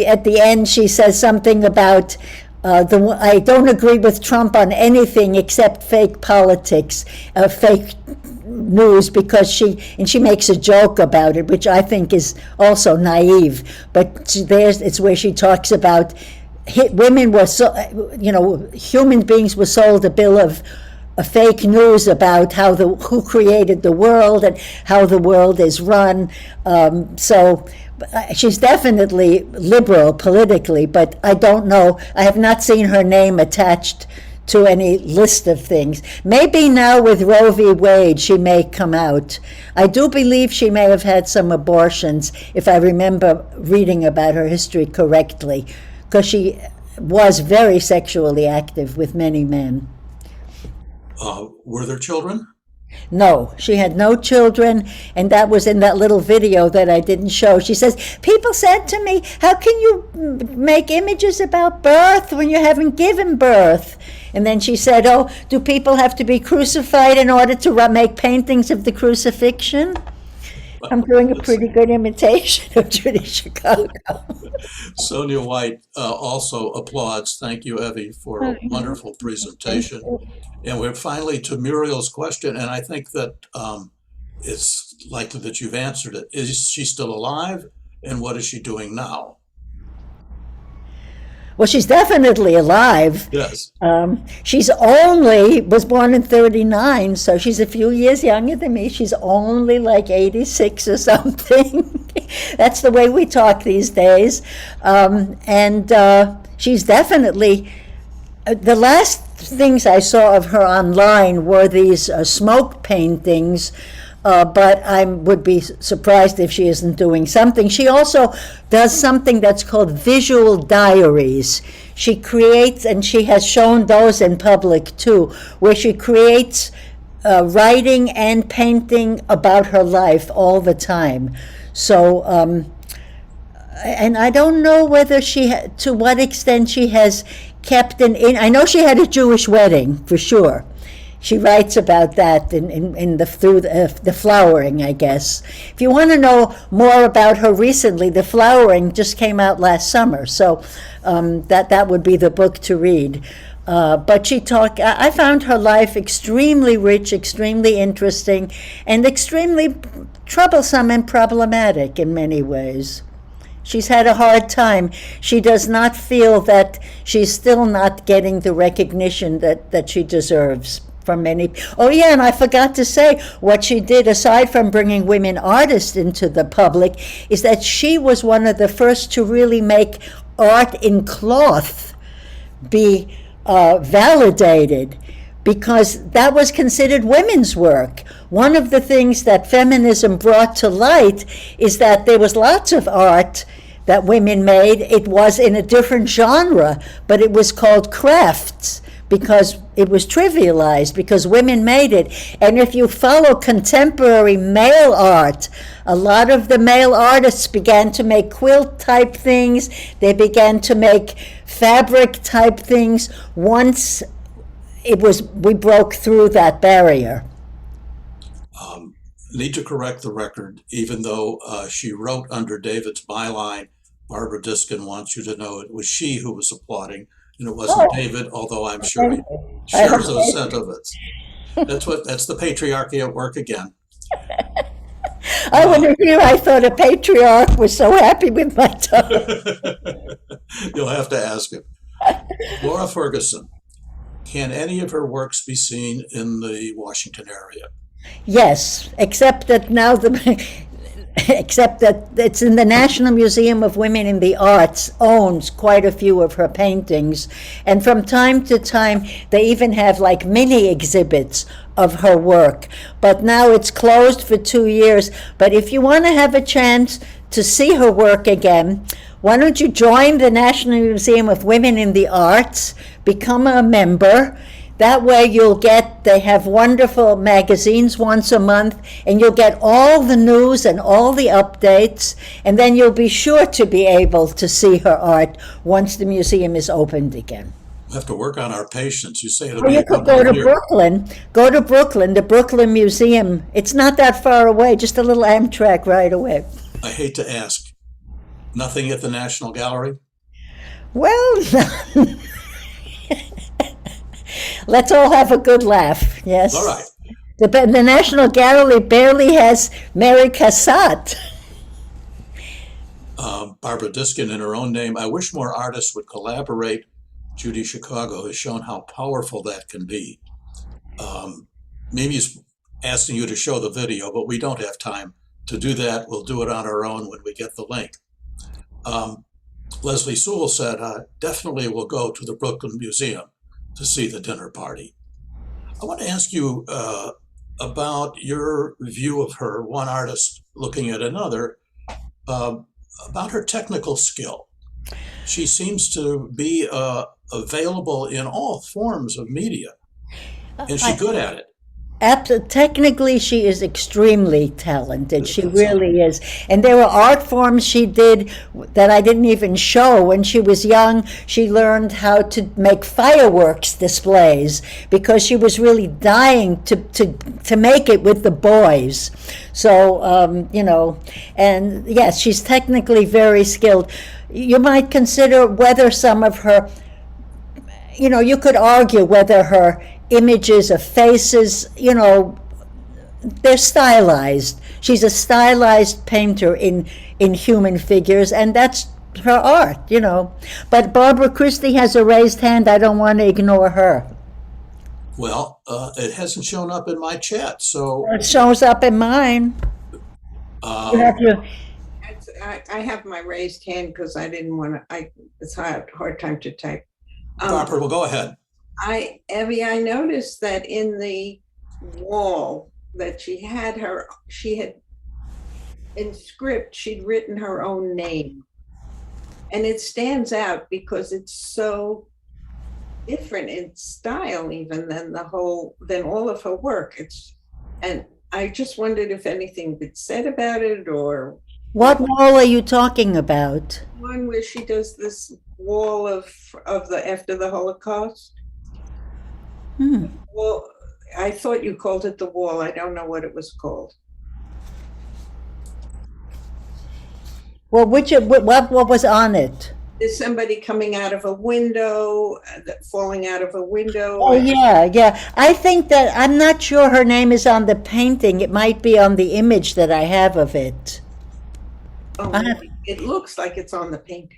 at the end, she says something about I don't agree with Trump on anything except fake politics, fake news, because she makes a joke about it, which I think is also naive. But it's where she talks about women were human beings were sold a bill of fake news about who created the world and how the world is run. So she's definitely liberal politically, but I don't know. I have not seen her name attached to any list of things. Maybe now with Roe v. Wade, she may come out. I do believe she may have had some abortions, if I remember reading about her history correctly, because she was very sexually active with many men. Were there children? No, she had no children, and that was in that little video that I didn't show. She says, people said to me, how can you make images about birth when you haven't given birth? And then she said, oh, do people have to be crucified in order to make paintings of the crucifixion? I'm doing a pretty good imitation of Judy Chicago. Sonia White also applauds. Thank you, Evi, for a wonderful presentation. And we're finally to Muriel's question, and I think that it's likely that you've answered it. Is she still alive, and what is she doing now? Well, she's definitely alive. Yes. She's was born in 1939, so she's a few years younger than me. She's only like 86 or something. That's the way we talk these days. she's definitely, the last things I saw of her online were these smoke paintings, but I would be surprised if she isn't doing something. She also does something that's called visual diaries. She creates, and she has shown those in public too, where she creates writing and painting about her life all the time. So, and I don't know whether to what extent she has kept I know she had a Jewish wedding, for sure. She writes about that through the flowering, I guess. If you want to know more about her recently, the flowering just came out last summer, so that would be the book to read. But I found her life extremely rich, extremely interesting, and extremely troublesome and problematic in many ways. She's had a hard time. She does not feel that she's still not getting the recognition that she deserves from many. Oh yeah, and I forgot to say what she did, aside from bringing women artists into the public, is that she was one of the first to really make art in cloth be validated, because that was considered women's work. One of the things that feminism brought to light is that there was lots of art that women made. It was in a different genre, but it was called crafts because it was trivialized, because women made it. And if you follow contemporary male art, a lot of the male artists began to make quilt type things. They began to make fabric type things once we broke through that barrier. Need to correct the record, even though she wrote under David's byline, Barbara Diskin wants you to know it was she who was applauding, and it wasn't David, although I'm sure he shares those sentiments. That's the patriarchy at work again. I wonder if I thought a patriarch was so happy with my talk. You'll have to ask him. Laura Ferguson, can any of her works be seen in the Washington area? Yes, except that it's in the National Museum of Women in the Arts, owns quite a few of her paintings, and from time to time they even have like mini exhibits of her work, but now it's closed for 2 years. But if you want to have a chance to see her work again, why don't you join the National Museum of Women in the Arts, become a member. That way they have wonderful magazines once a month, and you'll get all the news and all the updates, and then you'll be sure to be able to see her art once the museum is opened again. We'll have to work on our patience. You say it'll Or be you could go to Brooklyn. Go to Brooklyn, the Brooklyn Museum. It's not that far away, just a little Amtrak right away. I hate to ask, nothing at the National Gallery? Well, let's all have a good laugh, yes? All right. The National Gallery barely has Mary Cassatt. Barbara Diskin, in her own name, I wish more artists would collaborate. Judy Chicago has shown how powerful that can be. Mimi's asking you to show the video, but we don't have time to do that. We'll do it on our own when we get the link. Leslie Sewell said, definitely will go to the Brooklyn Museum to see the dinner party. I want to ask you about your view of her, one artist looking at another, about her technical skill. She seems to be available in all forms of media, and she's good at it. Technically, she is extremely talented. She really is. And there were art forms she did that I didn't even show. When she was young, she learned how to make fireworks displays because she was really dying to make it with the boys. So, and yes, she's technically very skilled. You might consider whether some of her, you could argue whether her images of faces, they're stylized. She's a stylized painter in human figures, and that's her art, But Barbara Christie has a raised hand. I don't want to ignore her. Well, it hasn't shown up in my chat, so... It shows up in mine. I I have my raised hand because I didn't want to, it's hard time to type. Barbara, well, go ahead. Evie, I noticed that in the wall that she had in script, she'd written her own name. And it stands out because it's so different in style even than all of her work. And I just wondered if anything been said about it, or What wall are you talking about? one where she does this wall of the after the Holocaust. Well, I thought you called it the wall. I don't know what it was called. Well, what was on it? Is somebody coming out of a window, falling out of a window? Oh, yeah. I think that, I'm not sure her name is on the painting. It might be on the image that I have of it. Oh, it looks like it's on the painting.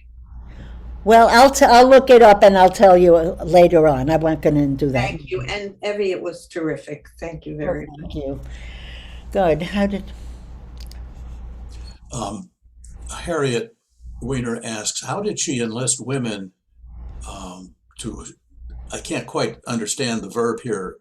Well, I'll look it up and I'll tell you later on. I wasn't going to do that. Thank you. And Evie, it was terrific. Thank you very much. Thank you. Good. How did... Harriet Weiner asks, how did she enlist women to, I can't quite understand the verb here,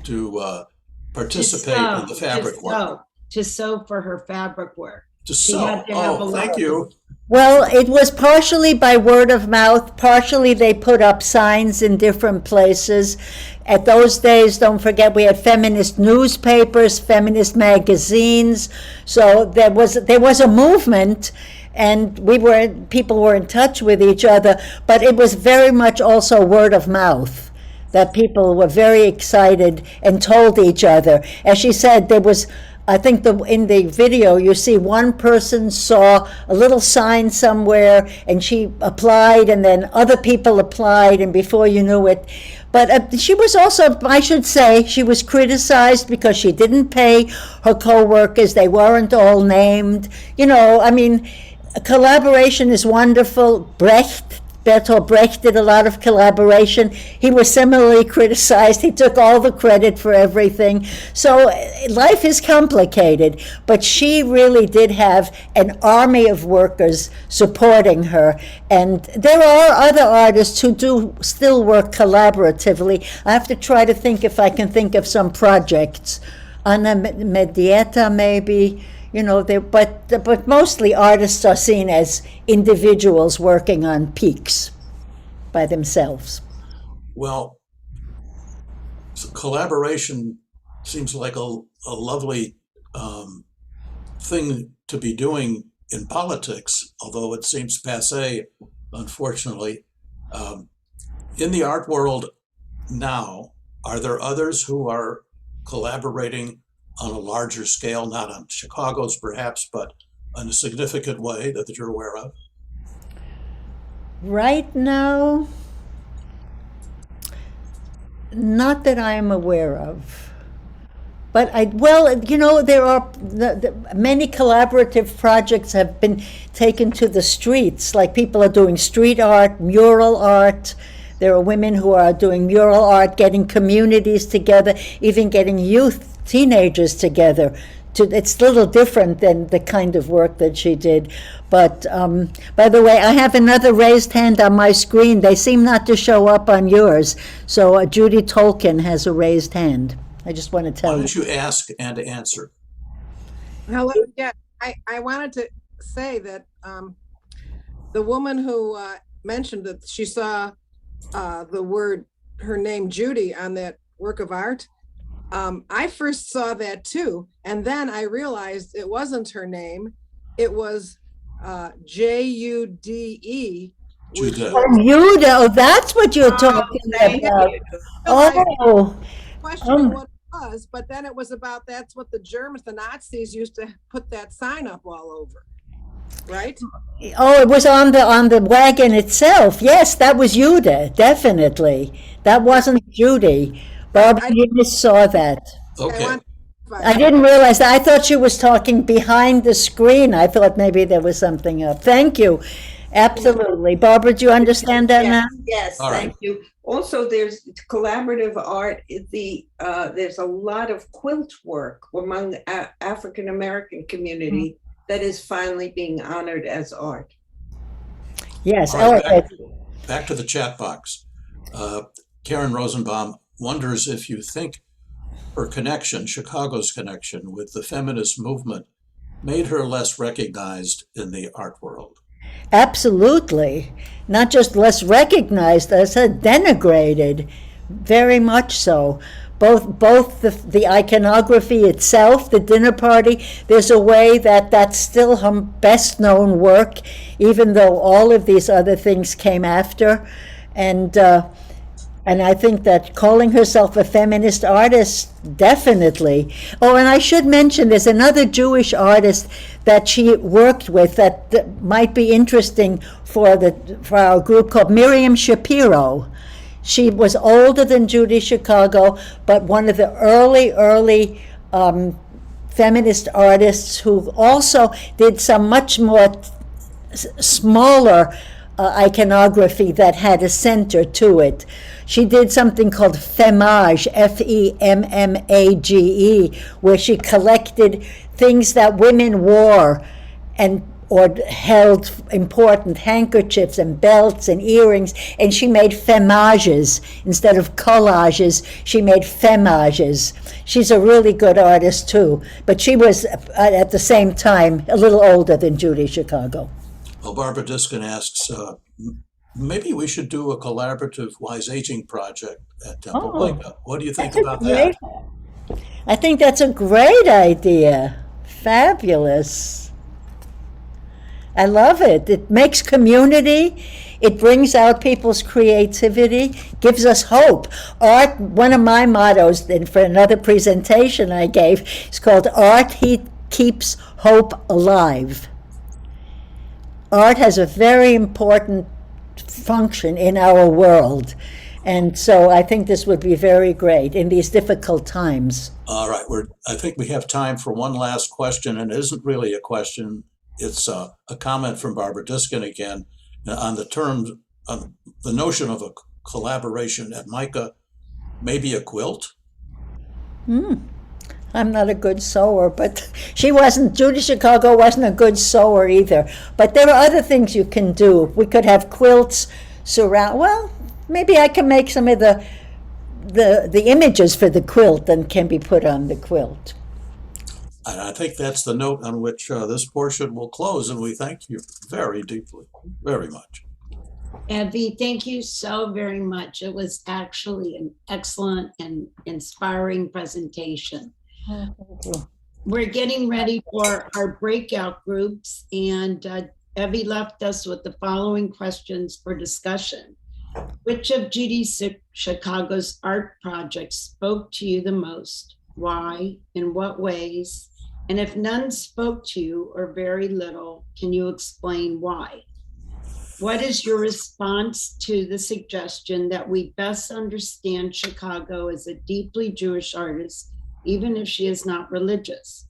to participate in the fabric work? To sew for her fabric work. To sew. Oh, thank you. Well, it was partially by word of mouth, partially they put up signs in different places. At those days, don't forget, we had feminist newspapers, feminist magazines. So there was a movement, and people were in touch with each other, but it was very much also word of mouth, that people were very excited and told each other. As she said, there was, I think in the video, you see one person saw a little sign somewhere and she applied, and then other people applied, and before you knew it. But she was also, I should say, she was criticized because she didn't pay her co-workers. They weren't all named. You know, I mean, collaboration is wonderful. Bertolt Brecht did a lot of collaboration. He was similarly criticized. He took all the credit for everything. So life is complicated, but she really did have an army of workers supporting her. And there are other artists who do still work collaboratively. I have to try to think if I can think of some projects. Anna Medieta, maybe. You know, but mostly artists are seen as individuals working on peaks by themselves. Well, so collaboration seems like a lovely thing to be doing in politics, although it seems passé, unfortunately. In the art world now, are there others who are collaborating on a larger scale, not on Chicago's perhaps, but in a significant way that you're aware of? Right now, not that I am aware of. But there are many collaborative projects have been taken to the streets, like people are doing street art, mural art. There are women who are doing mural art, getting communities together, even getting teenagers together. It's a little different than the kind of work that she did. But by the way, I have another raised hand on my screen. They seem not to show up on yours. So Judy Tolkien has a raised hand. I just want to tell you. Why don't you ask and answer? Hello. Yeah, I wanted to say that the woman who mentioned that she saw her name Judy on that work of art. I first saw that too, and then I realized it wasn't her name. It was Jude. Jude, oh, that's what you're talking about. Oh. Questioning what it was, but then it was about that's what the Germans, the Nazis, used to put that sign up all over, right? Oh, it was on the wagon itself. Yes, that was Jude, definitely. That wasn't Judy. Barbara, you just saw that. Okay. I didn't realize that. I thought she was talking behind the screen. I thought maybe there was something up. Thank you. Absolutely. Barbara, do you understand that now? Yes, thank you. Also, there's collaborative art. There's a lot of quilt work among the African American community that is finally being honored as art. Yes. All right, Oh, back to the chat box. Karen Rosenbaum wonders if you think her connection, Chicago's connection with the feminist movement, made her less recognized in the art world. absolutely. Not just less recognized, as denigrated, very much so. Both the iconography itself, the dinner party, there's a way that that's still her best known work, even though all of these other things came after. And I think that calling herself a feminist artist, definitely. Oh, and I should mention there's another Jewish artist that she worked with that might be interesting for our group, called Miriam Shapiro. She was older than Judy Chicago, but one of the early feminist artists who also did some much more smaller iconography that had a center to it. She did something called Femage, F-E-M-M-A-G-E, where she collected things that women wore or held important, handkerchiefs and belts and earrings, and she made femages. Instead of collages, she made femages. She's a really good artist too, but she was at the same time a little older than Judy Chicago. Well, Barbara Diskin asks, maybe we should do a collaborative wise aging project at Treblinka. What do you think about that? I think that's a great idea. Fabulous. I love it. It makes community. It brings out people's creativity, gives us hope. Art, one of my mottos, and for another presentation I gave, is called Art Keeps Hope Alive. Art has a very important function in our world. And so I think this would be very great in these difficult times. All right, I think we have time for one last question, and it isn't really a question. It's a comment from Barbara Diskin again on the notion of a collaboration at MICA, maybe a quilt. I'm not a good sewer, but Judy Chicago wasn't a good sewer either. But there are other things you can do. We could have quilts maybe I can make some of the images for the quilt and can be put on the quilt. And I think that's the note on which this portion will close, and we thank you very deeply, very much. Evi, thank you so very much. It was actually an excellent and inspiring presentation. We're getting ready for our breakout groups, and Evi left us with the following questions for discussion. Which of Judy Chicago's art projects spoke to you the most? Why? In what ways? And if none spoke to you or very little, can you explain why? What is your response to the suggestion that we best understand Chicago as a deeply Jewish artist, even if she is not religious?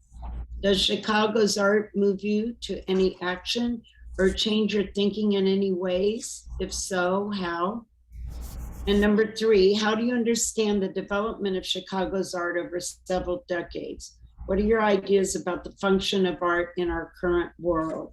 Does Chicago's art move you to any action or change your thinking in any ways? If so, how? And number 3, how do you understand the development of Chicago's art over several decades? What are your ideas about the function of art in our current world?